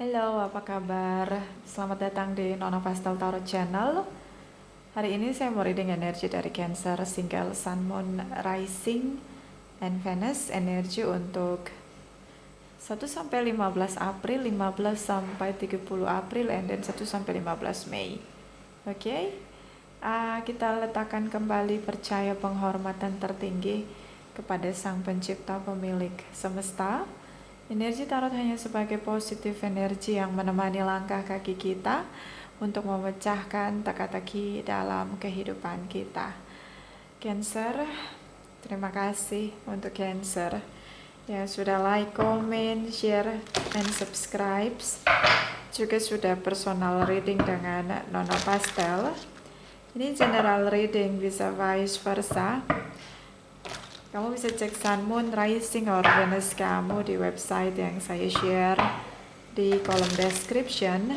Halo, apa kabar? Selamat datang di Nona Pastel Tarot Channel. Hari ini saya mau reading energi dari Cancer, single Sun, Moon, Rising, and Venus. Energi untuk 1 sampai 15 April, 15 sampai 30 April, and then 1 sampai 15 Mei. Oke? Kita letakkan kembali percaya penghormatan tertinggi kepada Sang Pencipta Pemilik Semesta. Energi tarot hanya sebagai positif energi yang menemani langkah kaki kita untuk memecahkan teka-teki dalam kehidupan kita. Cancer, terima kasih untuk Cancer yang sudah like, comment, share, and subscribe. Juga sudah personal reading dengan Nona Pastel. Ini general reading, bisa vice versa. Kamu bisa cek Sun, Moon, Rising, or Venus kamu di website yang saya share di kolom description.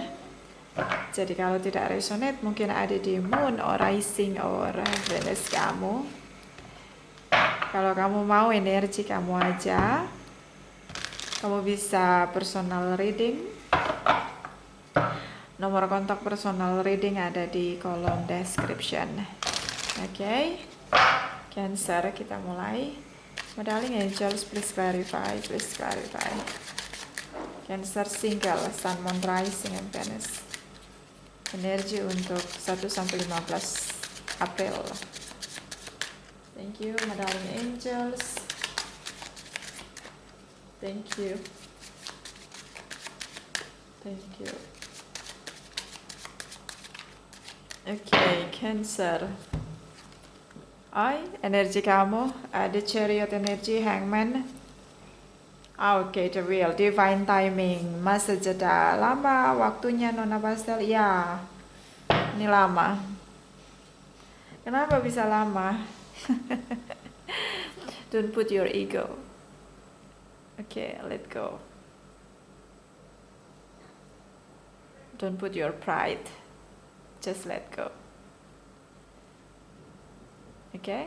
Jadi kalau tidak resonate mungkin ada di Moon or Rising or Venus kamu. Kalau kamu mau energi kamu aja, kamu bisa personal reading. Nomor kontak personal reading ada di kolom description. Oke. Cancer, kita mulai. My darling angels, please clarify, please clarify. Cancer single, Sun, Moon, Rising, and Venus. Energi untuk 1 sampai 15 April. Thank you, my darling angels. Thank you. Thank you. Okay, Cancer. Energi kamu ada Chariot energi, Hangman. Oke, the real divine timing, masa jeda lama waktunya Nona Pastel. Ya, ini lama. Kenapa bisa lama? Don't put your ego. Okay, let go. Don't put your pride. Just let go. Okay.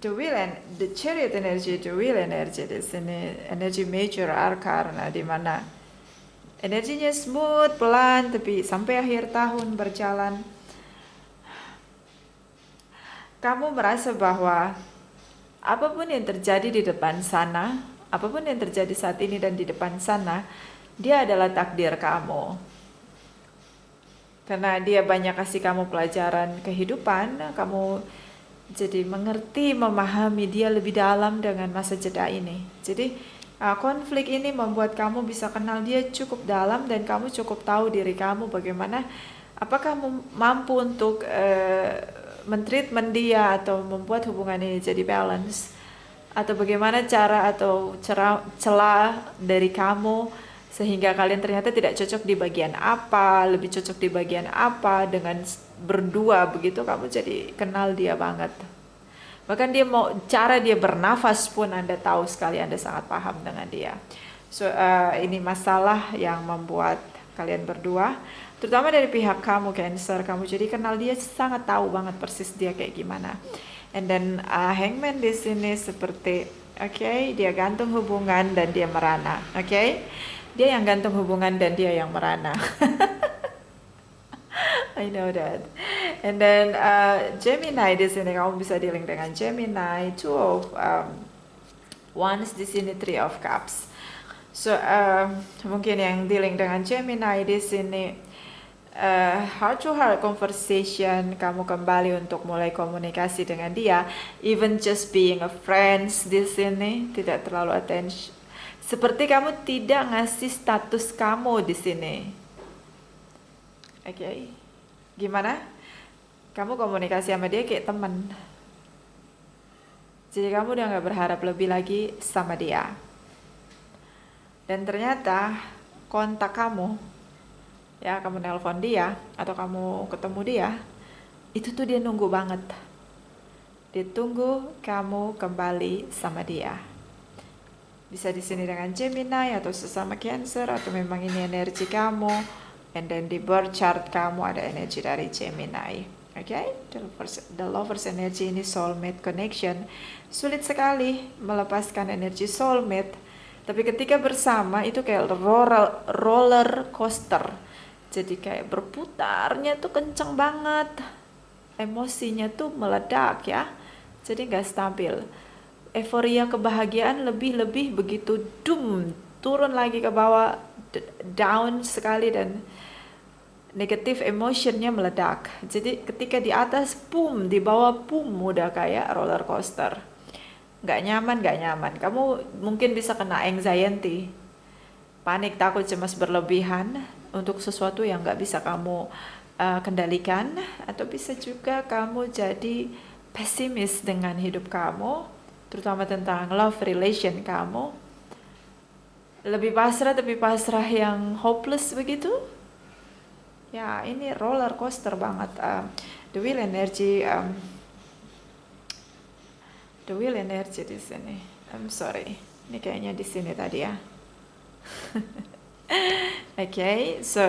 The wheel and the Chariot energy, the wheel energy di sini energi major arcana, di mana energinya smooth, pelan, tapi sampai akhir tahun berjalan kamu merasa bahwa apapun yang terjadi di depan sana, apapun yang terjadi saat ini dan di depan sana, dia adalah takdir kamu. Karena dia banyak kasih kamu pelajaran kehidupan, kamu jadi mengerti, memahami dia lebih dalam dengan masa jeda ini. Jadi konflik ini membuat kamu bisa kenal dia cukup dalam dan kamu cukup tahu diri kamu bagaimana, apakah mampu untuk mentreatment dia atau membuat hubungan ini jadi balance, atau bagaimana cara atau celah dari kamu sehingga kalian ternyata tidak cocok di bagian apa, lebih cocok di bagian apa. Dengan berdua begitu kamu jadi kenal dia banget. Bahkan dia mau cara dia bernafas pun Anda tahu sekali, Anda sangat paham dengan dia. So ini masalah yang membuat kalian berdua, terutama dari pihak kamu Cancer, kamu jadi kenal dia, sangat tahu banget persis dia kayak gimana. And then Hangman di sini seperti dia gantung hubungan dan dia merana. Dia yang gantung hubungan dan dia yang merana. I know that. And then Gemini di sini kamu bisa dealing dengan Gemini, Two of Wands di sini, Three of Cups. So mungkin yang dealing dengan Gemini di sini heart to heart conversation, kamu kembali untuk mulai komunikasi dengan dia, even just being a friends di sini, tidak terlalu attention. Seperti kamu tidak ngasih status kamu di sini. Gimana? Kamu komunikasi sama dia kayak teman. Jadi kamu udah gak berharap lebih lagi sama dia. Dan ternyata kontak kamu, kamu nelpon dia atau kamu ketemu dia, itu tuh dia nunggu banget. Dia tunggu kamu kembali sama dia. Bisa di sini dengan Gemini atau sesama Cancer, atau memang ini energi kamu, and then di birth chart kamu ada energi dari Gemini. The lovers energy ini soulmate connection. Sulit sekali melepaskan energi soulmate Tapi ketika bersama itu kayak roller coaster. Jadi kayak berputarnya tuh kenceng banget. Emosinya tuh meledak ya. Jadi nggak stabil. Euforia kebahagiaan lebih-lebih begitu turun lagi ke bawah, down sekali, dan negatif emotionnya meledak. Jadi ketika di atas boom, di bawah boom, udah kayak roller coaster. Nggak nyaman. Kamu mungkin bisa kena anxiety, panik, takut, cemas berlebihan untuk sesuatu yang nggak bisa kamu kendalikan, atau bisa juga kamu jadi pesimis dengan hidup kamu, terutama tentang love relation kamu. Lebih pasrah, tapi pasrah yang hopeless begitu. Ya, ini roller coaster banget. The wheel energy, di sini. I'm sorry, ini kayaknya di sini tadi ya. Okay, so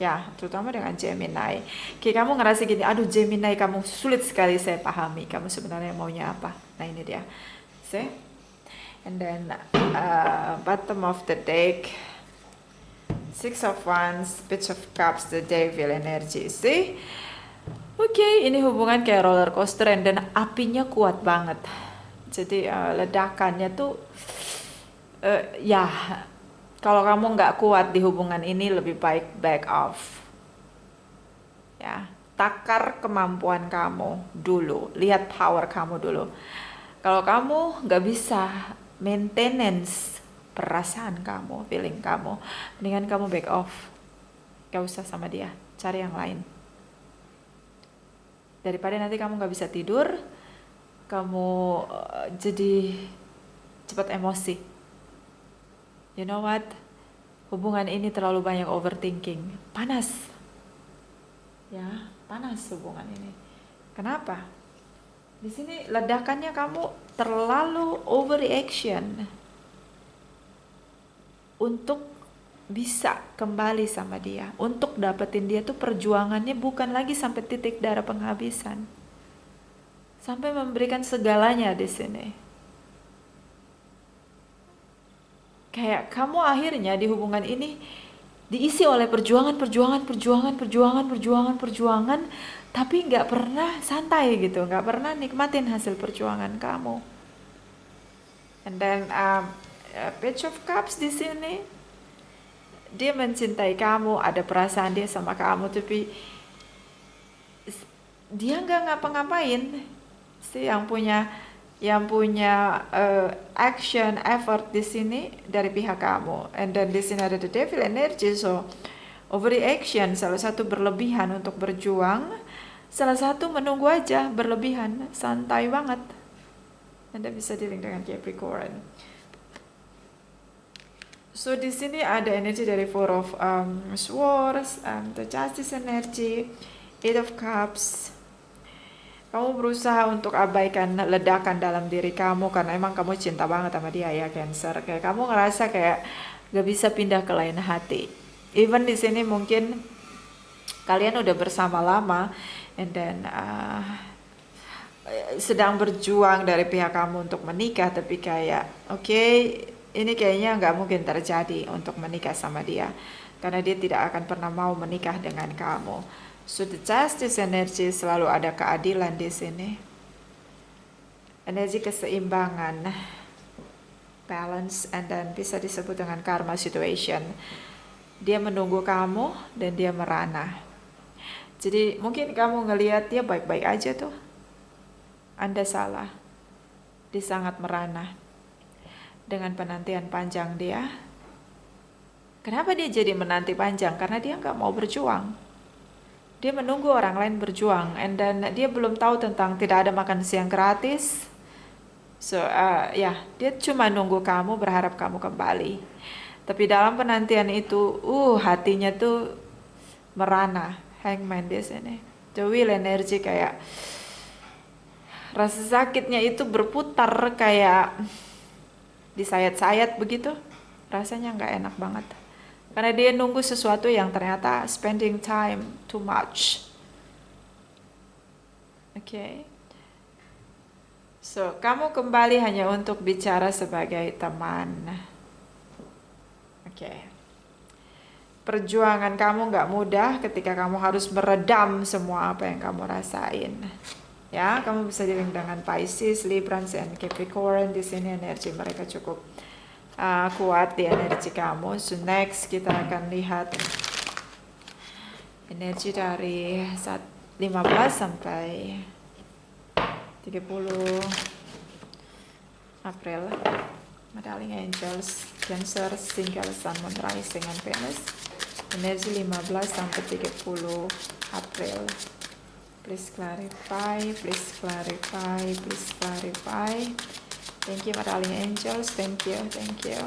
ya, terutama dengan Gemini. Kayak kamu ngerasa gini, aduh Gemini kamu sulit sekali saya pahami. Kamu sebenarnya maunya apa? Nah ini dia. See? And then bottom of the deck, Six of Wands, Page of Cups, the Devil energy. See? Oke, ini hubungan kayak roller coaster, dan apinya kuat banget. Jadi ledakannya tuh ya, kalau kamu nggak kuat di hubungan ini, lebih baik back off. Ya, takar kemampuan kamu dulu, lihat power kamu dulu. Kalau kamu nggak bisa maintenance perasaan kamu, feeling kamu, mendingan kamu back off. Gak usah sama dia, cari yang lain. Daripada nanti kamu nggak bisa tidur, kamu jadi cepat emosi. You know what? Hubungan ini terlalu banyak overthinking. Panas. Ya, panas hubungan ini. Kenapa? Di sini ledakannya kamu terlalu overreaction untuk bisa kembali sama dia. Untuk dapetin dia tuh perjuangannya bukan lagi sampai titik darah penghabisan. Sampai memberikan segalanya di sini. Kayak kamu akhirnya di hubungan ini diisi oleh perjuangan, tapi nggak pernah santai gitu, nggak pernah nikmatin hasil perjuangan kamu. And then Page of Cups di sini, dia mencintai kamu, ada perasaan dia sama kamu, tapi dia nggak ngapa-ngapain. Si yang punya action, effort di sini dari pihak kamu. And then di sini ada the devil energy, so overreaction, salah satu berlebihan untuk berjuang, salah satu menunggu aja, berlebihan, santai banget. Anda bisa dealing dengan Capricorn. So di sini ada energi dari Four of Swords, the Justice energy, Eight of Cups. Kamu berusaha untuk abaikan ledakan dalam diri kamu karena emang kamu cinta banget sama dia ya, Cancer. Kayak kamu ngerasa kayak gak bisa pindah ke lain hati. Even di sini mungkin kalian udah bersama lama, and then sedang berjuang dari pihak kamu untuk menikah, tapi kayak okay, ini kayaknya nggak mungkin terjadi untuk menikah sama dia karena dia tidak akan pernah mau menikah dengan kamu. So the Justice energy, selalu ada keadilan di sini. Energi keseimbangan, balance, and then bisa disebut dengan karma situation. Dia menunggu kamu dan dia merana. Jadi mungkin kamu ngelihat dia baik-baik aja tuh. Anda salah. Dia sangat merana. Dengan penantian panjang dia. Kenapa dia jadi menanti panjang? Karena dia nggak mau berjuang. Dia menunggu orang lain berjuang, and then dia belum tahu tentang tidak ada makan siang gratis. So dia cuma nunggu kamu, berharap kamu kembali. Tapi dalam penantian itu, hatinya tuh merana. Hangman di sini. The Wheel energy, kayak rasa sakitnya itu berputar kayak disayat-sayat begitu. Rasanya nggak enak banget. Karena dia nunggu sesuatu yang ternyata spending time too much. Okay. So, kamu kembali hanya untuk bicara sebagai teman. Oke. Perjuangan kamu nggak mudah ketika kamu harus meredam semua apa yang kamu rasain. Ya, kamu bisa dealing dengan Pisces, Libra, and Capricorn. Di sini energi mereka cukup kuat di energi kamu. So next kita akan lihat energi dari 15 sampai 30 April. My darling angels, Cancer, single sun, moon, rising, and Venus. Energi 15 sampai 30 April. Please clarify, please clarify, please clarify. Thank you, my darling angels. Thank you, thank you,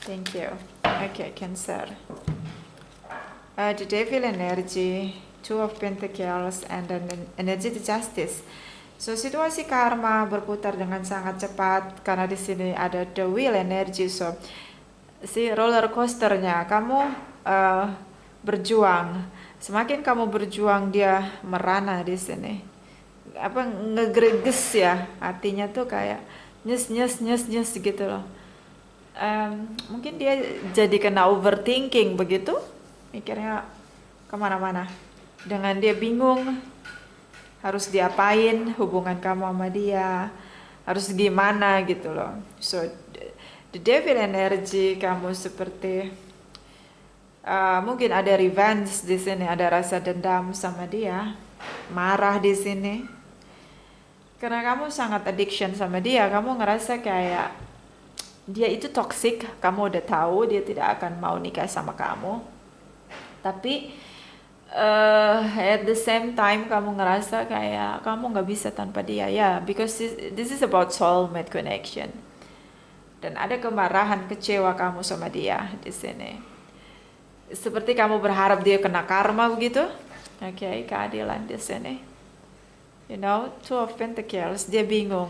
thank you. Okay, Cancer. The devil energy, two of pentacles, and then energy the justice. So situasi karma berputar dengan sangat cepat karena di sini ada the wheel energy. So si roller coasternya kamu berjuang. Semakin kamu berjuang dia merana di sini. Apa ngegreges ya, artinya tuh kayak nyes gitu loh. Mungkin dia jadi kena overthinking begitu, mikirnya kemana-mana. Dengan dia bingung harus diapain hubungan kamu sama dia, harus gimana gitu loh. So the devil energy kamu seperti mungkin ada revenge di sini, ada rasa dendam sama dia, marah di sini. Karena kamu sangat addiction sama dia, kamu ngerasa kayak dia itu toxic, kamu udah tahu dia tidak akan mau nikah sama kamu. Tapi at the same time kamu ngerasa kayak kamu nggak bisa tanpa dia ya, because this is about soulmate connection. Dan ada kemarahan, kecewa kamu sama dia di sini. Seperti kamu berharap dia kena karma begitu. Oke, keadilan di sini. You know, two of pentacles, dia bingung.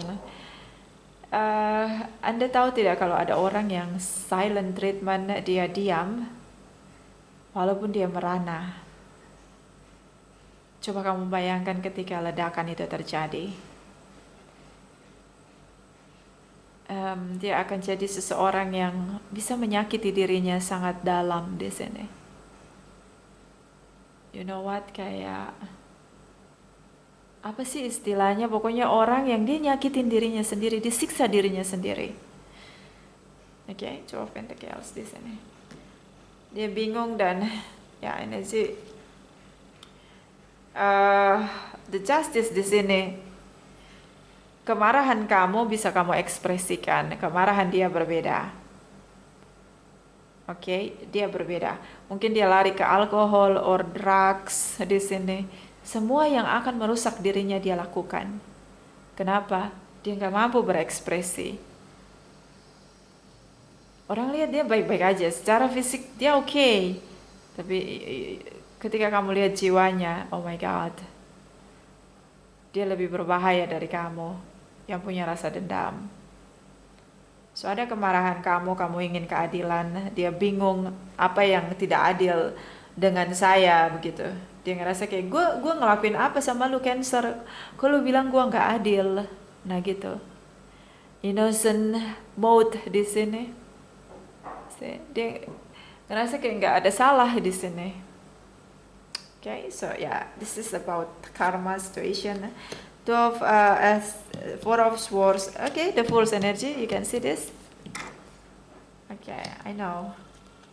Anda tahu tidak kalau ada orang yang silent treatment, dia diam walaupun dia merana. Coba kamu bayangkan ketika ledakan itu terjadi. Dia akan jadi seseorang yang bisa menyakiti dirinya sangat dalam di sini. You know what, kayak apa sih istilahnya? Pokoknya orang yang dia nyakitin dirinya sendiri, disiksa dirinya sendiri. Oke, Two of Pentacles di sini. Dia bingung dan ya ini sih the justice di sini. Kemarahan kamu bisa kamu ekspresikan, kemarahan dia berbeda. Oke, dia berbeda. Mungkin dia lari ke alkohol or drugs di sini. Semua yang akan merusak dirinya dia lakukan. Kenapa? Dia nggak mampu berekspresi. Orang lihat dia baik-baik aja, secara fisik dia oke. Tapi ketika kamu lihat jiwanya, oh my God, dia lebih berbahaya dari kamu yang punya rasa dendam. So ada kemarahan kamu ingin keadilan, dia bingung apa yang tidak adil dengan saya begitu. Dia ngerasa kayak gue ngelakuin apa sama lu Cancer, kok lu bilang gue nggak adil. Nah gitu, innocent mode di sini. Dia ngerasa kayak nggak ada salah di sini. Okay, so yeah, this is about karma situation. Four of Swords. Okay, the Fool's energy. You can see this. Okay, I know.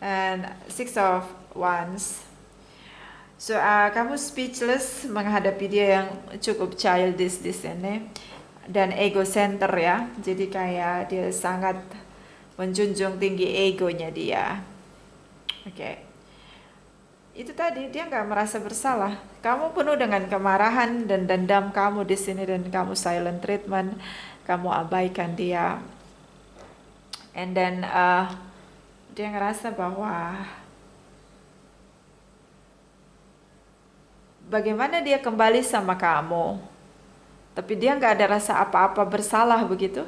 And Six of Wands. So kamu speechless menghadapi dia yang cukup childish di sini dan ego center ya. Jadi kayak dia sangat menjunjung tinggi egonya dia. Oke. Itu tadi dia nggak merasa bersalah. Kamu penuh dengan kemarahan dan dendam kamu di sini dan kamu silent treatment, kamu abaikan dia. And then dia ngerasa bahwa bagaimana dia kembali sama kamu, tapi dia nggak ada rasa apa-apa bersalah begitu.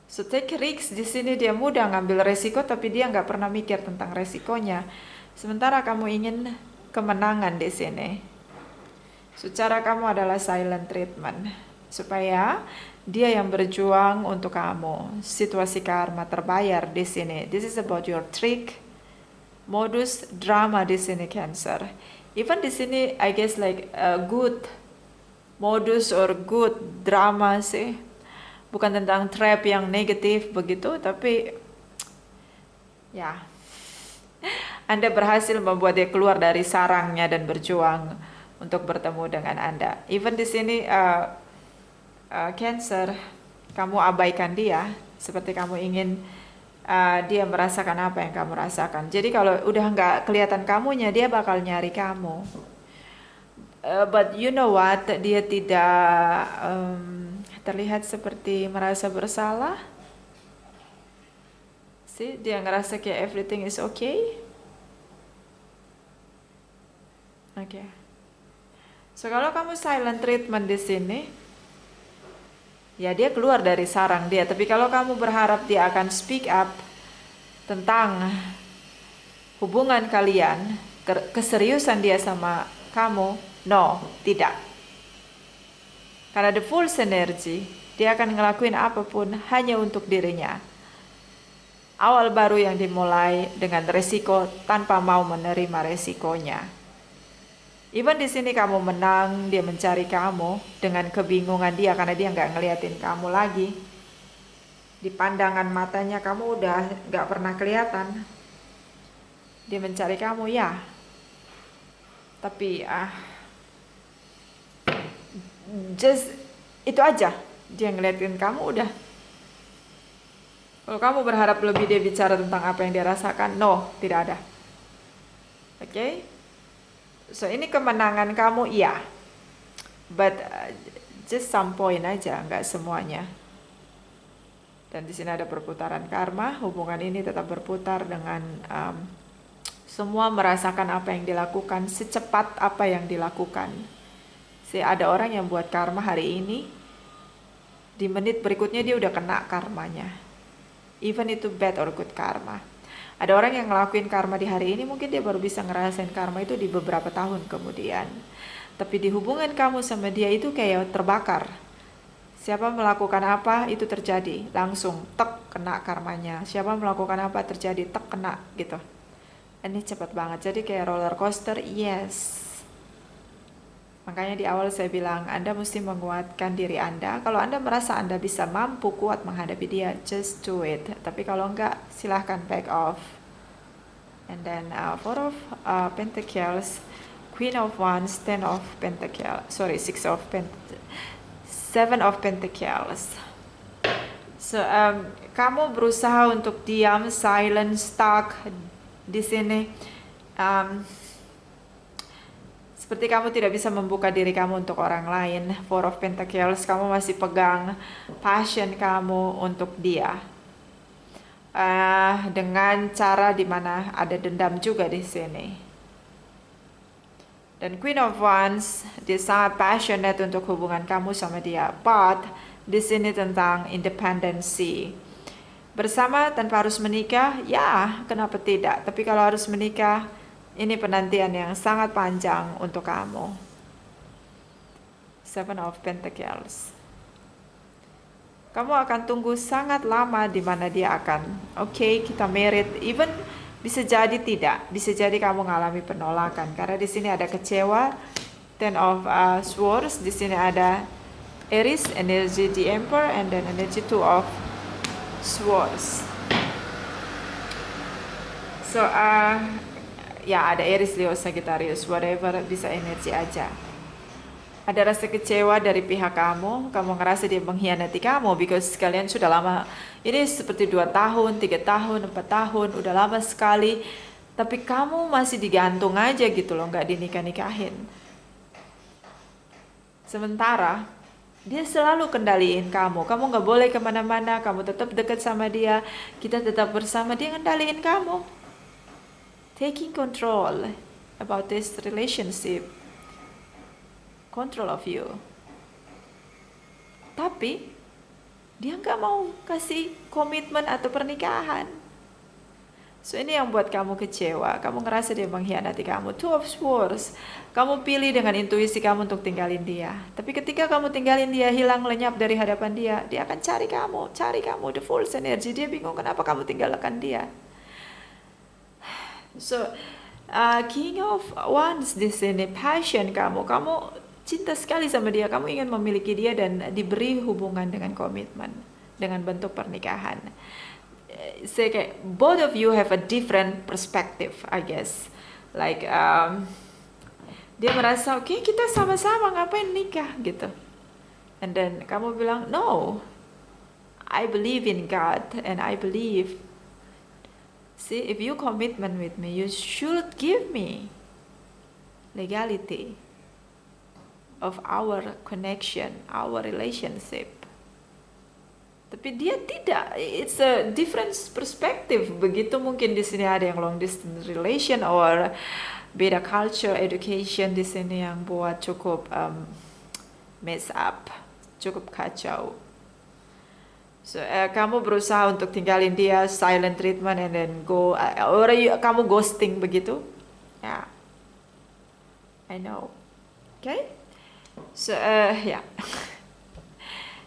So take risks di sini, dia mudah ngambil resiko tapi dia nggak pernah mikir tentang resikonya. Sementara kamu ingin kemenangan di sini. So cara kamu adalah silent treatment. supaya dia yang berjuang untuk kamu. Situasi karma terbayar di sini. This is about your trick, modus, drama di sini Cancer. Even di sini I guess like a good modus or good drama sih. Bukan tentang trap yang negatif begitu, tapi ya, Anda berhasil membuat dia keluar dari sarangnya dan berjuang untuk bertemu dengan Anda. Even di sini Cancer, kamu abaikan dia seperti kamu ingin dia merasakan apa yang kamu rasakan. Jadi kalau udah nggak kelihatan kamunya, dia bakal nyari kamu. But you know what? Dia tidak terlihat seperti merasa bersalah. See, dia ngerasa kayak everything is okay. Oke. So kalau kamu silent treatment di sini, ya dia keluar dari sarang dia. Tapi kalau kamu berharap dia akan speak up tentang hubungan kalian, keseriusan dia sama kamu, no, tidak. Karena the full energy, dia akan ngelakuin apapun hanya untuk dirinya. Awal baru yang dimulai dengan resiko tanpa mau menerima resikonya. Even di sini kamu menang, dia mencari kamu dengan kebingungan dia karena dia nggak ngeliatin kamu lagi. Di pandangan matanya kamu udah nggak pernah kelihatan. Dia mencari kamu ya. Tapi just itu aja. Dia ngeliatin kamu udah. Kalau kamu berharap lebih dia bicara tentang apa yang dia rasakan, no, tidak ada. Oke? So ini kemenangan kamu, iya. But just some point aja, nggak semuanya. Dan di sini ada perputaran karma. Hubungan ini tetap berputar dengan semua merasakan apa yang dilakukan secepat apa yang dilakukan. Ada orang yang buat karma hari ini, di menit berikutnya dia udah kena karmanya. Even itu bad or good karma. Ada orang yang ngelakuin karma di hari ini, mungkin dia baru bisa ngerasain karma itu di beberapa tahun kemudian. Tapi di hubungan kamu sama dia itu kayak terbakar. Siapa melakukan apa, itu terjadi. Langsung, tek, kena karmanya. Siapa melakukan apa, terjadi, tek, kena, gitu. Ini cepat banget, jadi kayak roller coaster, yes. Makanya di awal saya bilang, Anda mesti menguatkan diri Anda. Kalau Anda merasa Anda bisa mampu kuat menghadapi dia, just do it. Tapi kalau enggak, silahkan back off. And then Four of Pentacles, Queen of Wands, Ten of Pentacles, sorry, Seven of Pentacles. So kamu berusaha untuk diam, silent, stuck di sini. Seperti kamu tidak bisa membuka diri kamu untuk orang lain. Four of Pentacles, kamu masih pegang passion kamu untuk dia. Dengan cara dimana ada dendam juga di sini. Dan Queen of Wands, dia sangat passionate untuk hubungan kamu sama dia. But di sini tentang independency. Bersama tanpa harus menikah, ya kenapa tidak? Tapi kalau harus menikah, ini penantian yang sangat panjang untuk kamu. Seven of Pentacles. Kamu akan tunggu sangat lama di mana dia akan, oke, kita married. Even bisa jadi tidak, bisa jadi kamu mengalami penolakan karena di sini ada kecewa. Ten of Swords, di sini ada Aries, energi the Emperor, and then energy Two of Swords. So ya ada Aries, Leo, Sagittarius, whatever, bisa energi aja. Ada rasa kecewa dari pihak kamu ngerasa dia mengkhianati kamu, because kalian sudah lama, ini seperti 2 tahun, 3 tahun, 4 tahun, udah lama sekali, tapi kamu masih digantung aja gitu loh, nggak dinikah-nikahin. Sementara dia selalu kendaliin kamu nggak boleh kemana-mana, kamu tetap dekat sama dia, kita tetap bersama, dia ngendaliin kamu. Taking control about this relationship, control of you. Tapi dia nggak mau kasih komitmen atau pernikahan. So ini yang buat kamu kecewa, kamu ngerasa dia mengkhianati kamu. Two of Swords, kamu pilih dengan intuisi kamu untuk tinggalin dia. Tapi ketika kamu tinggalin dia, hilang lenyap dari hadapan dia, dia akan cari kamu, the false energy. Dia bingung kenapa kamu tinggalkan dia. So, King of Wands di sini, passion kamu cinta sekali sama dia, kamu ingin memiliki dia dan diberi hubungan dengan komitmen, dengan bentuk pernikahan. Say kayak both of you have a different perspective, I guess. Like dia merasa oke, kita sama-sama ngapain nikah gitu. And then kamu bilang no, I believe in God and I believe. See, if you commitment with me, you should give me legality of our connection, our relationship. Tapi dia tidak, it's a different perspective. Begitu mungkin di sini ada yang long distance relation or beda culture, education di sini yang buat cukup mess up, cukup kacau. So, kamu berusaha untuk tinggalin dia, silent treatment, and then go, or kamu ghosting begitu? Yeah, I know. Okay, so yeah.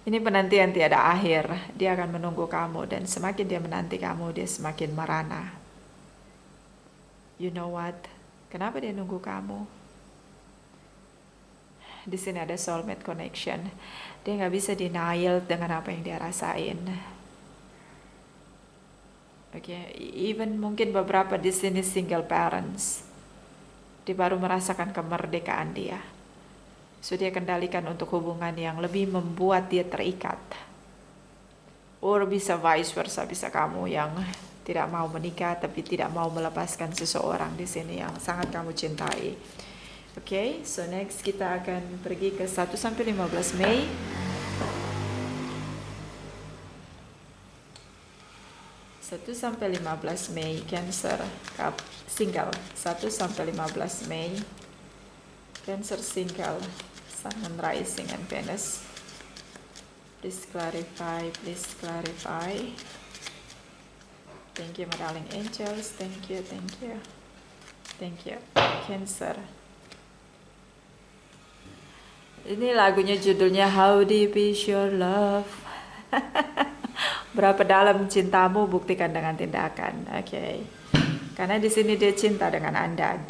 Ini penantian tiada akhir. Dia akan menunggu kamu dan semakin dia menanti kamu, dia semakin merana. You know what? Kenapa dia nunggu kamu? Di sini ada soulmate connection. Dia nggak bisa denial dengan apa yang dia rasain. Okay, even mungkin beberapa di sini single parents. Dia baru merasakan kemerdekaan dia. So dia kendalikan untuk hubungan yang lebih membuat dia terikat. Or bisa vice versa, bisa kamu yang tidak mau menikah tapi tidak mau melepaskan seseorang di sini yang sangat kamu cintai. Okay, so next kita akan pergi ke 1 sampai 15 Mei. Satu sampai 15 Mei Cancer single. 1 sampai 15 Mei Cancer single, Sun, Moon, Rising, and Venus. Please clarify, please clarify. Thank you, my darling angels. Thank you, thank you. Thank you. Cancer. Ini lagunya judulnya How Deep Is Your Love. Berapa dalam cintamu, buktikan dengan tindakan. Oke. Okay. Karena di sini dia cinta dengan Anda,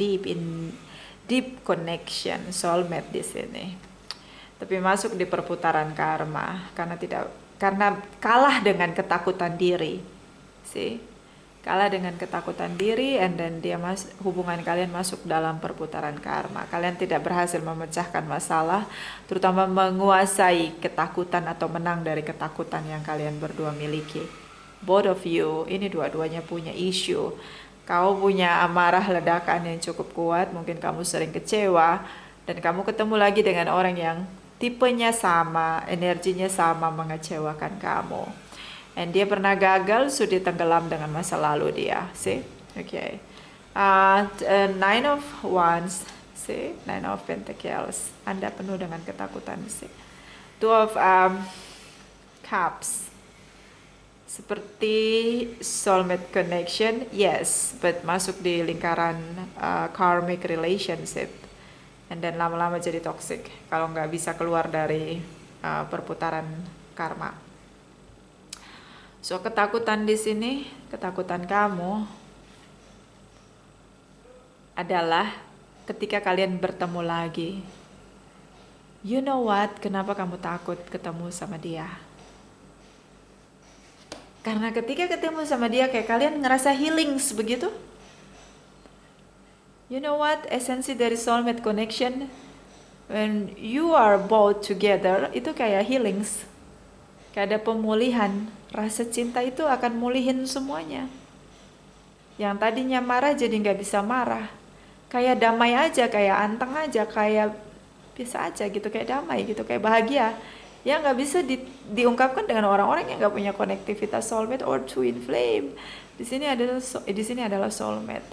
deep connection, soulmate di sini. Tapi masuk di perputaran karma karena kalah dengan ketakutan diri. See? Kalah dengan ketakutan diri, and then hubungan kalian masuk dalam perputaran karma. Kalian tidak berhasil memecahkan masalah, terutama menguasai ketakutan atau menang dari ketakutan yang kalian berdua miliki. Both of you, ini dua-duanya punya issue. Kau punya amarah ledakan yang cukup kuat, mungkin kamu sering kecewa, dan kamu ketemu lagi dengan orang yang tipenya sama, energinya sama, mengecewakan kamu. And dia pernah gagal, sudah tenggelam dengan masa lalu dia. See? Okay. Nine of Wands, see? Nine of Pentacles. Anda penuh dengan ketakutan, see? Two of Cups. Seperti soulmate connection, yes, but masuk di lingkaran karmic relationship, and then lama-lama jadi toxic kalau nggak bisa keluar dari perputaran karma. So ketakutan di sini, ketakutan kamu adalah ketika kalian bertemu lagi. You know what? Kenapa kamu takut ketemu sama dia? Karena ketika ketemu sama dia kayak kalian ngerasa healing begitu. You know what? Esensi dari soulmate connection, when you are both together, itu kayak healings. Kayak ada pemulihan. Rasa cinta itu akan mulihin semuanya. Yang tadinya marah jadi nggak bisa marah. Kayak damai aja, kayak anteng aja, kayak bisa aja gitu, kayak damai gitu, kayak bahagia. Ya nggak bisa diungkapkan dengan orang-orang yang nggak punya konektivitas soulmate or twin flame. Di sini adalah soulmate.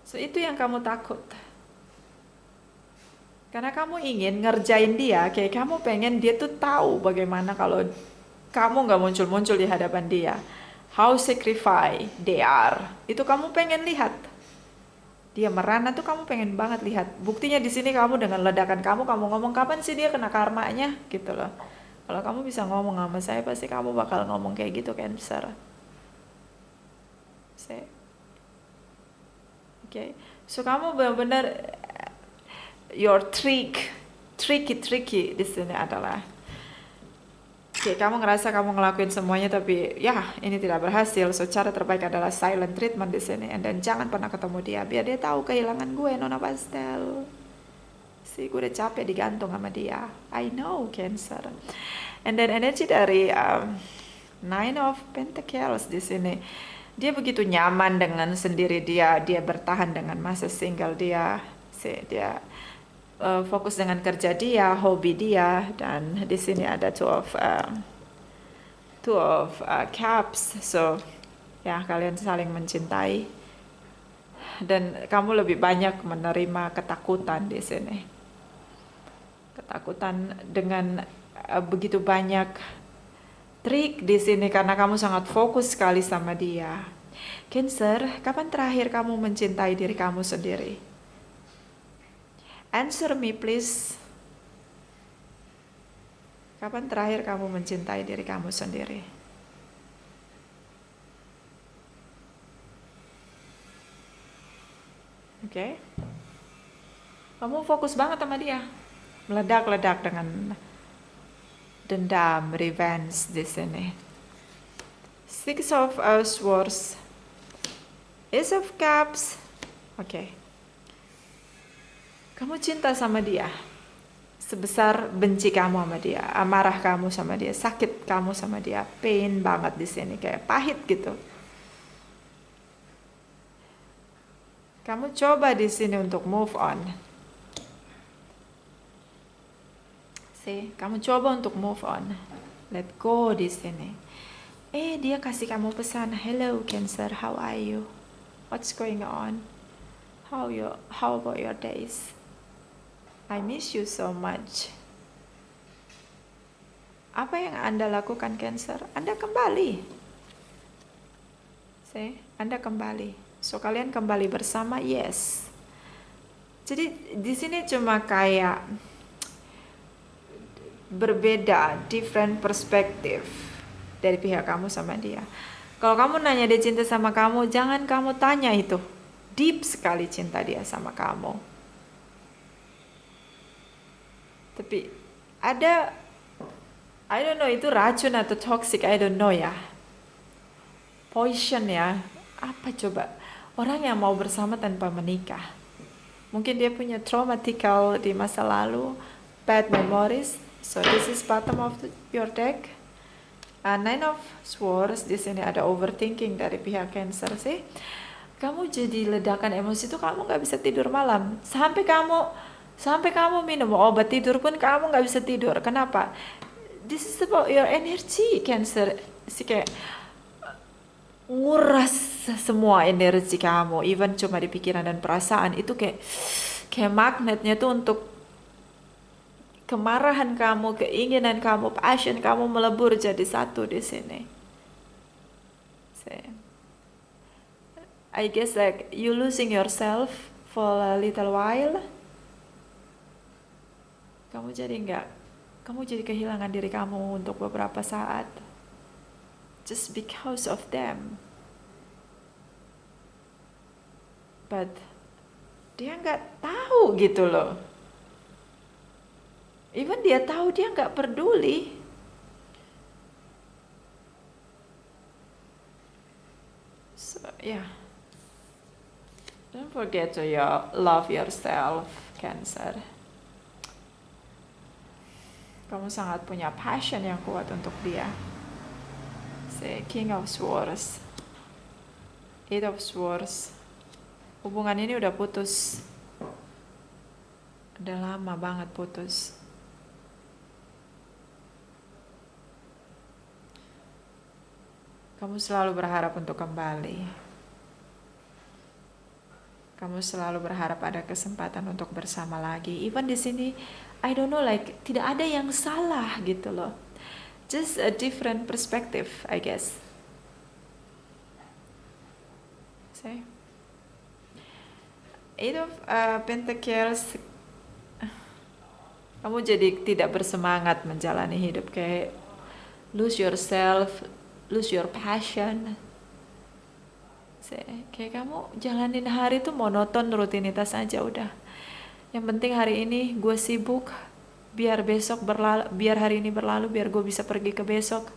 So itu yang kamu takut. Karena kamu ingin ngerjain dia, kayak kamu pengen dia tuh tahu bagaimana kalau kamu nggak muncul-muncul di hadapan dia. how sacrifice they are. Itu kamu pengen lihat. Dia merana tuh kamu pengen banget lihat. Buktinya di sini kamu dengan ledakan kamu ngomong kapan sih dia kena karmanya gitu loh. Kalau kamu bisa ngomong sama saya pasti kamu bakal ngomong kayak gitu, Cancer. Oke. Okay. So kamu benar-benar your tricky di sini adalah kamu ngerasa kamu ngelakuin semuanya tapi ya ini tidak berhasil. So cara terbaik adalah silent treatment di sini, dan jangan pernah ketemu dia biar dia tahu kehilangan gue, Nona Pastel. Gue udah capek digantung sama dia. I know, Cancer. And then energi dari Nine of Pentacles di sini. Dia begitu nyaman dengan sendiri dia bertahan dengan masa single dia. Dia fokus dengan kerja dia, hobi dia, dan di sini ada two of cups. So ya kalian saling mencintai dan kamu lebih banyak menerima ketakutan di sini. Ketakutan dengan begitu banyak trik di sini karena kamu sangat fokus sekali sama dia. Cancer, kapan terakhir kamu mencintai diri kamu sendiri? Answer me please. Kapan terakhir kamu mencintai diri kamu sendiri? Oke. Kamu fokus banget sama dia. Meledak-ledak dengan dendam, revenge di sini. Six of Swords, Ace of Cups. Oke. Kamu cinta sama dia sebesar benci kamu sama dia, amarah kamu sama dia, sakit kamu sama dia, pain banget di sini, kayak pahit gitu. Kamu coba di sini untuk move on. Kamu coba untuk move on, let go di sini. Dia kasih kamu pesan, hello Cancer, how are you? What's going on? How about your days? I miss you so much. Apa yang Anda lakukan, Cancer? Anda kembali. Anda kembali. So kalian kembali bersama, yes. Jadi di sini cuma kayak berbeda, different perspective dari pihak kamu sama dia. Kalau kamu nanya dia cinta sama kamu, jangan kamu tanya itu. Deep sekali cinta dia sama kamu. Tapi ada, I don't know itu racun atau toxic, I don't know ya. Poison ya. Apa coba? Orang yang mau bersama tanpa menikah. Mungkin dia punya traumatical di masa lalu, bad memories. So this is bottom of your deck. Nine of Swords di sini ada overthinking dari pihak Cancer sih. Kamu jadi ledakan emosi itu kamu nggak bisa tidur malam. Sampai kamu minum obat tidur pun kamu nggak bisa tidur. Kenapa? This is about your energy, Cancer. Kayak nguras semua energi kamu, even cuma di pikiran dan perasaan itu kayak magnetnya tuh untuk kemarahan kamu, keinginan kamu, passion kamu melebur jadi satu di sini. I guess like you losing yourself for a little while. Kamu jadi kehilangan diri kamu untuk beberapa saat. Just because of them. But dia nggak tahu gitu loh. Even dia tahu dia nggak peduli. So yeah. Don't forget to love yourself, Cancer. Kamu sangat punya passion yang kuat untuk dia. King of Swords, Eight of Swords. Hubungan ini udah putus. Udah lama banget putus. Kamu selalu berharap untuk kembali. Kamu selalu berharap ada kesempatan untuk bersama lagi. Even di sini, I don't know, like tidak ada yang salah gitu loh. Just a different perspective, I guess. See? Eight of Pentacles, kamu jadi tidak bersemangat menjalani hidup, kayak lose yourself, lose your passion. Kayak kamu jalanin hari itu monoton, rutinitas aja udah. Yang penting hari ini gue sibuk, biar besok berlalu, biar hari ini berlalu, biar gue bisa pergi ke besok.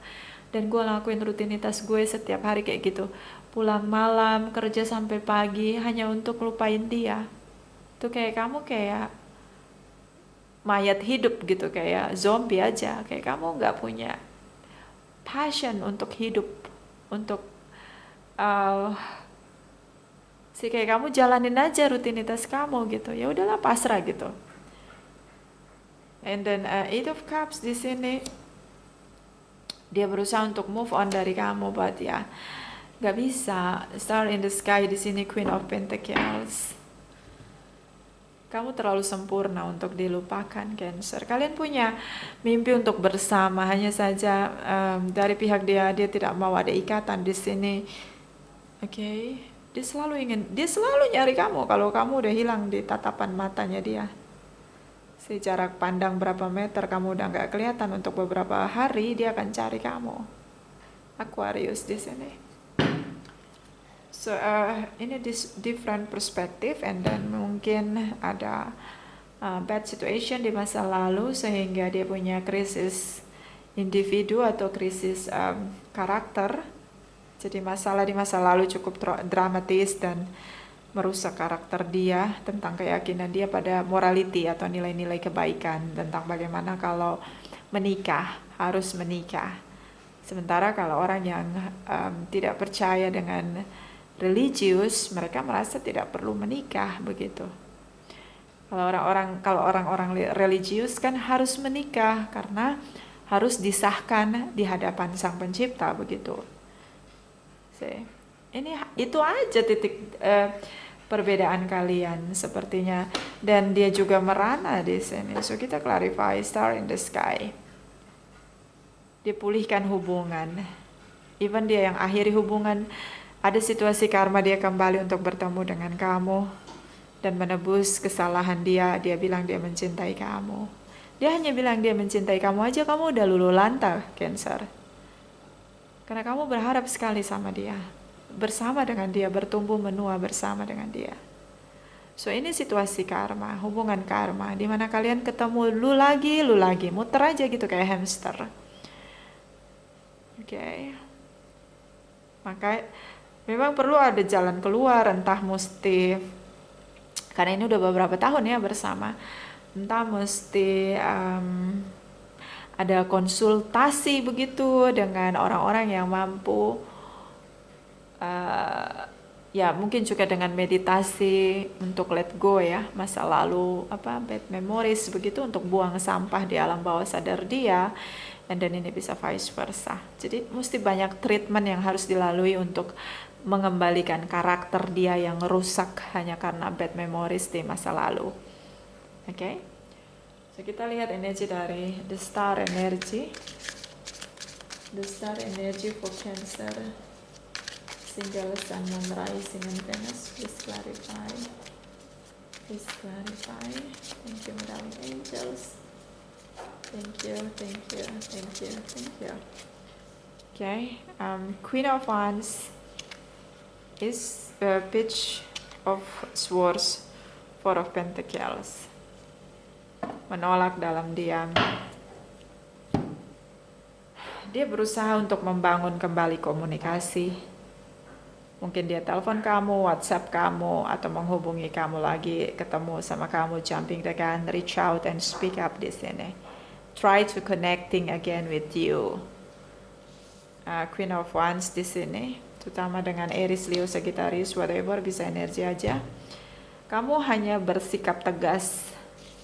Dan gue lakuin rutinitas gue setiap hari kayak gitu. Pulang malam, kerja sampai pagi hanya untuk lupain dia. Itu kayak kamu kayak mayat hidup gitu, kayak zombie aja. Kayak kamu nggak punya passion untuk hidup, untuk kayak kamu jalanin aja rutinitas kamu gitu. Ya udahlah, pasrah gitu. And then Eight of Cups di sini, dia berusaha untuk move on dari kamu, but ya nggak bisa. Star in the Sky di sini, Queen of Pentacles. Kamu terlalu sempurna untuk dilupakan, Cancer. Kalian punya mimpi untuk bersama, hanya saja dari pihak dia tidak mau ada ikatan di sini. Oke. Dia selalu nyari kamu kalau kamu udah hilang di tatapan matanya dia. Jarak pandang berapa meter kamu udah nggak kelihatan untuk beberapa hari, dia akan cari kamu. Aquarius di sini. So ini different perspective, and then mungkin ada bad situation di masa lalu sehingga dia punya krisis individu atau krisis karakter. Jadi masalah di masa lalu cukup dramatis dan merusak karakter dia, tentang keyakinan dia pada morality atau nilai-nilai kebaikan, tentang bagaimana kalau menikah, harus menikah. Sementara kalau orang yang tidak percaya dengan religius, mereka merasa tidak perlu menikah, begitu. Kalau orang-orang religius kan harus menikah karena harus disahkan di hadapan Sang Pencipta, begitu. Ini itu aja titik perbedaan kalian sepertinya, dan dia juga merana di sini. So kita clarify Star in the Sky. Dipulihkan hubungan. Even dia yang akhiri hubungan, ada situasi karma dia kembali untuk bertemu dengan kamu dan menebus kesalahan dia. Dia bilang dia mencintai kamu. Dia hanya bilang dia mencintai kamu aja, kamu udah luluh lantah, Cancer. Karena kamu berharap sekali sama dia, bersama dengan dia, bertumbuh menua bersama dengan dia. So ini situasi karma, hubungan karma, dimana kalian ketemu lu lagi, muter aja gitu kayak hamster. Oke. Maka memang perlu ada jalan keluar, entah mesti, karena ini udah beberapa tahun ya bersama, entah mesti ada konsultasi begitu dengan orang-orang yang mampu, ya mungkin juga dengan meditasi untuk let go ya masa lalu, bad memories begitu, untuk buang sampah di alam bawah sadar dia, dan ini bisa vice versa. Jadi mesti banyak treatment yang harus dilalui untuk mengembalikan karakter dia yang rusak hanya karena bad memories di masa lalu. Oke? So kita lihat energi dari the star energy. The star energy for Cancer, single sun, moon, rising, and Venus. Please clarify. Please clarify. Thank you, Madam Angels. Thank you. Okay. Queen of Wands is the Page of Swords, Four of Pentacles. Menolak dalam diam. Dia berusaha untuk membangun kembali komunikasi. Mungkin dia telepon kamu, WhatsApp kamu, atau menghubungi kamu lagi, ketemu sama kamu, jumping the gun, reach out and speak up di sini. Try to connecting again with you. Queen of Wands di sini, terutama dengan Aries, Leo, Sagittarius, whatever, bisa energi aja. Kamu hanya bersikap tegas,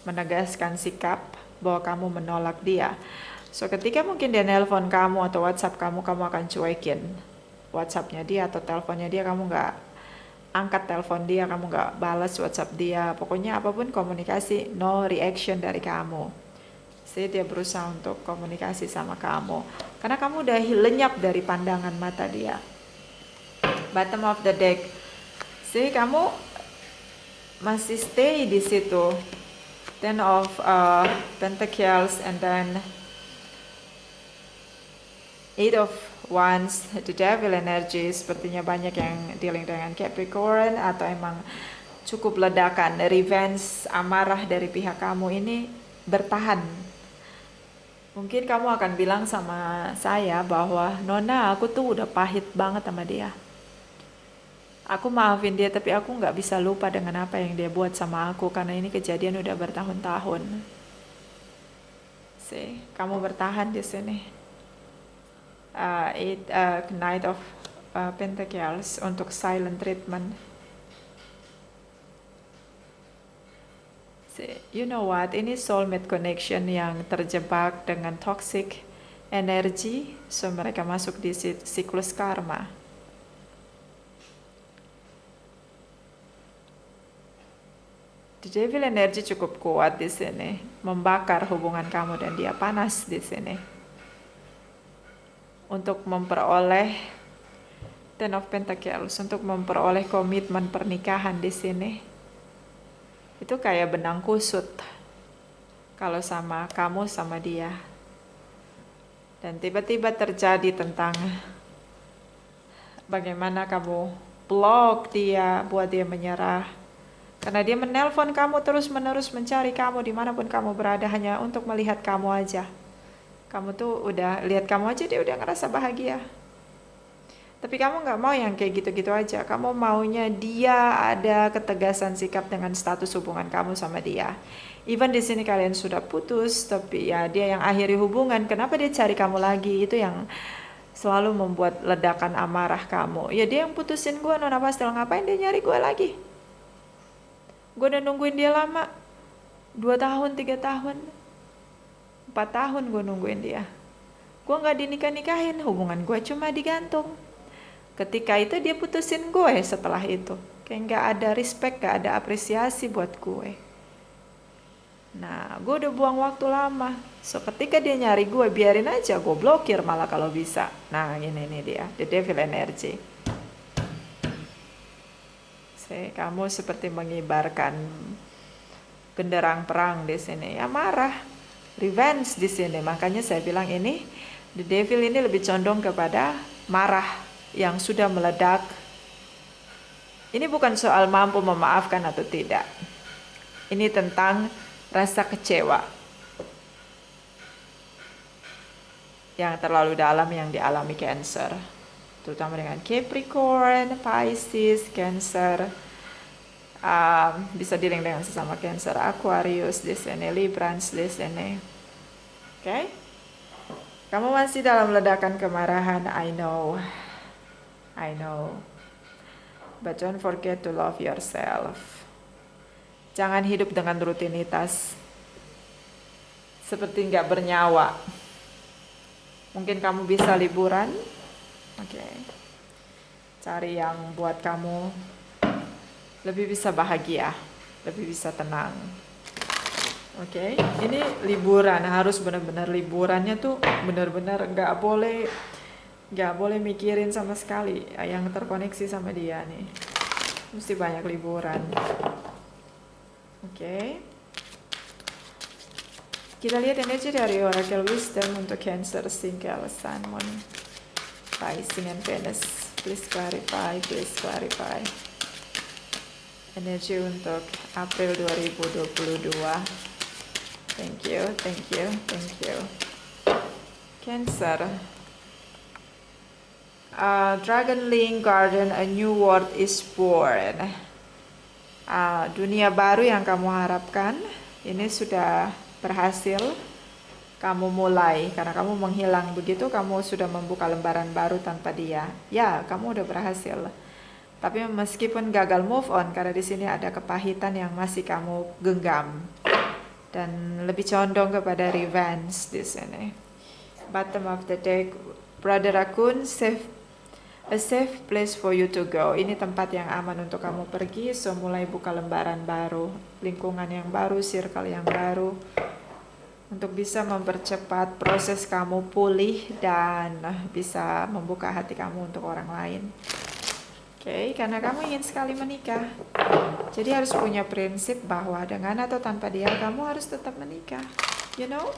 menegaskan sikap bahwa kamu menolak dia. So ketika mungkin dia nelpon kamu atau WhatsApp kamu akan cuekin WhatsAppnya dia atau teleponnya dia, kamu nggak angkat telepon dia, kamu nggak balas WhatsApp dia, pokoknya apapun komunikasi, no reaction dari kamu. Jadi dia berusaha untuk komunikasi sama kamu, karena kamu udah lenyap dari pandangan mata dia. Bottom of the deck, See, kamu masih stay di situ. Ten of Pentacles and then Eight of Wands, the Devil energy. Sepertinya banyak yang dealing dengan Capricorn atau emang cukup ledakan. Revenge, amarah dari pihak kamu ini bertahan. Mungkin kamu akan bilang sama saya bahwa Nona, aku tuh udah pahit banget sama dia. Aku maafin dia, tapi aku nggak bisa lupa dengan apa yang dia buat sama aku karena ini kejadian udah bertahun-tahun. See, kamu bertahan di sini. Knight of Pentacles untuk silent treatment. See, you know what? Ini soulmate connection yang terjebak dengan toxic energy, so mereka masuk di siklus karma. The Devil energy cukup kuat di sini, membakar hubungan kamu dan dia, panas di sini. Untuk memperoleh Ten of Pentacles, untuk memperoleh komitmen pernikahan di sini, itu kayak benang kusut kalau sama kamu sama dia. Dan tiba-tiba terjadi tentang bagaimana kamu blok dia, buat dia menyerah. Karena dia menelpon kamu terus-menerus, mencari kamu dimanapun kamu berada hanya untuk melihat kamu aja. Kamu tuh udah lihat kamu aja, dia udah ngerasa bahagia. Tapi kamu nggak mau yang kayak gitu-gitu aja. Kamu maunya dia ada ketegasan sikap dengan status hubungan kamu sama dia. Even di sini kalian sudah putus, tapi ya dia yang akhiri hubungan. Kenapa dia cari kamu lagi? Itu yang selalu membuat ledakan amarah kamu. Ya dia yang putusin gue, Nona Pastel, ngapain dia nyari gue lagi? Gue udah nungguin dia lama, 2 tahun, 3 tahun, 4 tahun gue nungguin dia. Gue gak dinikah-nikahin, hubungan gue cuma digantung. Ketika itu dia putusin gue setelah itu. Kayak gak ada respect, gak ada apresiasi buat gue. Nah, gue udah buang waktu lama. So ketika dia nyari gue, biarin aja, gue blokir malah kalau bisa. Nah ini dia, the devil energy. Kamu seperti mengibarkan genderang perang di sini, ya marah, revenge di sini. Makanya saya bilang ini the devil ini lebih condong kepada marah yang sudah meledak. Ini bukan soal mampu memaafkan atau tidak. Ini tentang rasa kecewa yang terlalu dalam yang dialami Cancer. Terutama dengan Capricorn, Pisces, Cancer, bisa dealing dengan sesama Cancer, Aquarius di sini, Librans di sini. Oke? Kamu masih dalam ledakan kemarahan, I know. But don't forget to love yourself. Jangan hidup dengan rutinitas seperti nggak bernyawa. Mungkin kamu bisa liburan. Oke. Cari yang buat kamu lebih bisa bahagia, lebih bisa tenang. Oke. Ini liburan, harus benar-benar liburannya tuh benar-benar nggak boleh mikirin sama sekali yang terkoneksi sama dia nih. Mesti banyak liburan. Oke. Kita lihat energi dari Oracle Wisdom untuk Cancer, Single, Sun, Moon, Rising and Venus. Please clarify. Energi untuk April 2022. Thank you. Cancer. Dragon Link Garden, a new world is born. Dunia baru yang kamu harapkan ini sudah berhasil kamu mulai, karena kamu menghilang begitu, kamu sudah membuka lembaran baru tanpa dia. Ya, kamu udah berhasil. Tapi meskipun gagal move on, karena di sini ada kepahitan yang masih kamu genggam dan lebih condong kepada revenge di sini. Bottom of the deck, Brother Raccoon, a safe place for you to go. Ini tempat yang aman untuk kamu pergi. So mulai buka lembaran baru, lingkungan yang baru, circle yang baru, untuk bisa mempercepat proses kamu pulih dan bisa membuka hati kamu untuk orang lain. Oke, karena kamu ingin sekali menikah. Jadi harus punya prinsip bahwa dengan atau tanpa dia kamu harus tetap menikah. You know?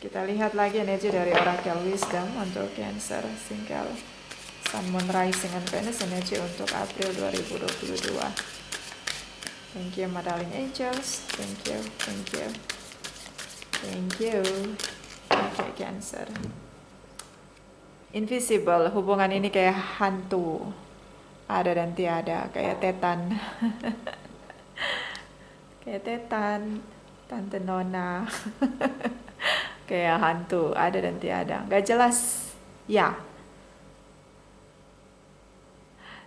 Kita lihat lagi energi dari Oracle Wisdom untuk Cancer, Single, Sun, Moon, Rising, and Venus, energi untuk April 2022. Thank you, my darling angels. Thank you, thank you, thank you. Okay, Cancer. Invisible, hubungan ini kayak hantu, ada dan tiada, kayak Tetan. Kayak Tetan, Tante Nona. Kayak hantu, ada dan tiada, nggak jelas. Ya,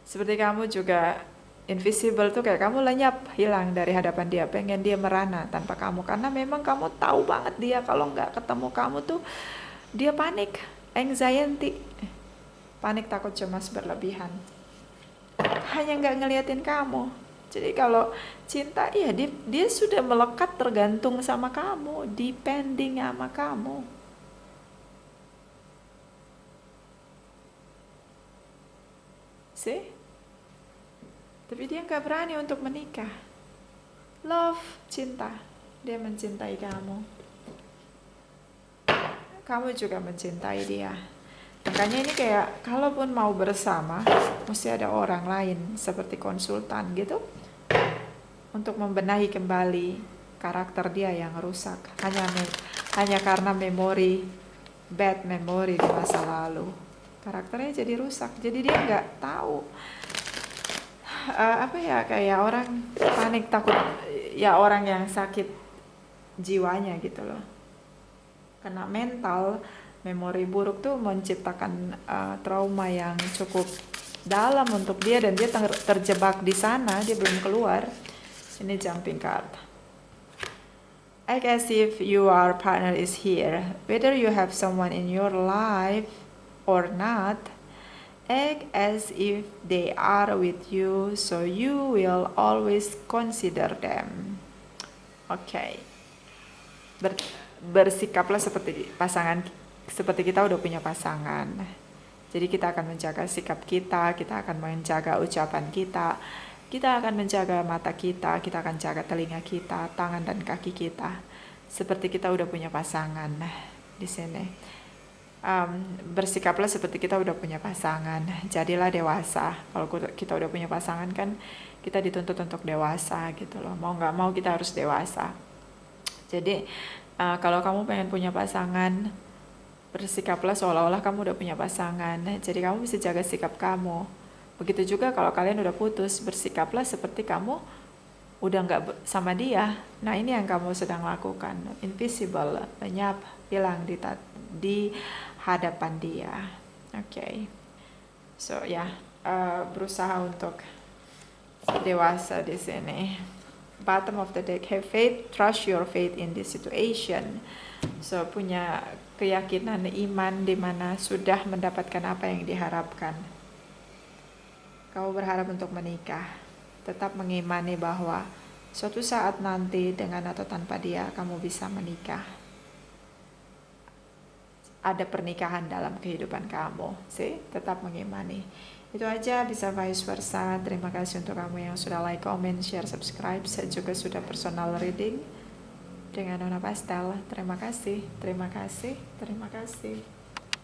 seperti kamu juga invisible tuh, kayak kamu lenyap, hilang dari hadapan dia, pengen dia merana tanpa kamu, karena memang kamu tahu banget dia kalau nggak ketemu kamu tuh dia panik, anxiety, panik, takut, cemas berlebihan, hanya nggak ngeliatin kamu. Jadi kalau cinta, ya dia sudah melekat, tergantung sama kamu, depending sama kamu. See? Tapi dia nggak berani untuk menikah. Love, cinta, dia mencintai kamu. Kamu juga mencintai dia. Makanya ini kayak, kalaupun mau bersama, mesti ada orang lain seperti konsultan gitu, untuk membenahi kembali karakter dia yang rusak hanya karena bad memory di masa lalu. Karakternya jadi rusak, jadi dia nggak tahu kayak orang panik, takut, ya orang yang sakit jiwanya gitu loh. Karena mental, memori buruk tuh menciptakan trauma yang cukup dalam untuk dia, dan dia terjebak di sana, dia belum keluar. Ini jumping card. Act as if your partner is here. Whether you have someone in your life or not, act as if they are with you, so you will always consider them. Oke. Bersikaplah seperti seperti kita udah punya pasangan. Jadi kita akan menjaga sikap kita akan menjaga ucapan kita akan menjaga mata kita akan jaga telinga kita, tangan dan kaki kita, seperti kita udah punya pasangan. Di sini bersikaplah seperti kita udah punya pasangan, jadilah dewasa. Kalau kita udah punya pasangan kan kita dituntut untuk dewasa gitu loh, mau nggak mau kita harus dewasa. Jadi kalau kamu pengen punya pasangan, bersikaplah seolah-olah kamu udah punya pasangan, jadi kamu bisa jaga sikap kamu. Begitu juga kalau kalian udah putus, bersikaplah seperti kamu udah nggak sama dia. Nah, ini yang kamu sedang lakukan. Invisible, lenyap, hilang di hadapan dia. Oke. So berusaha untuk dewasa di sini. Bottom of the deck, have faith, trust your faith in this situation. So punya keyakinan, iman di mana sudah mendapatkan apa yang diharapkan. Kamu berharap untuk menikah, tetap mengimani bahwa suatu saat nanti dengan atau tanpa dia kamu bisa menikah. Ada pernikahan dalam kehidupan kamu, tetap mengimani. Itu aja, bisa vice versa. Terima kasih untuk kamu yang sudah like, comment, share, subscribe. Saya juga sudah personal reading dengan Nona Pastel. Terima kasih, terima kasih, terima kasih.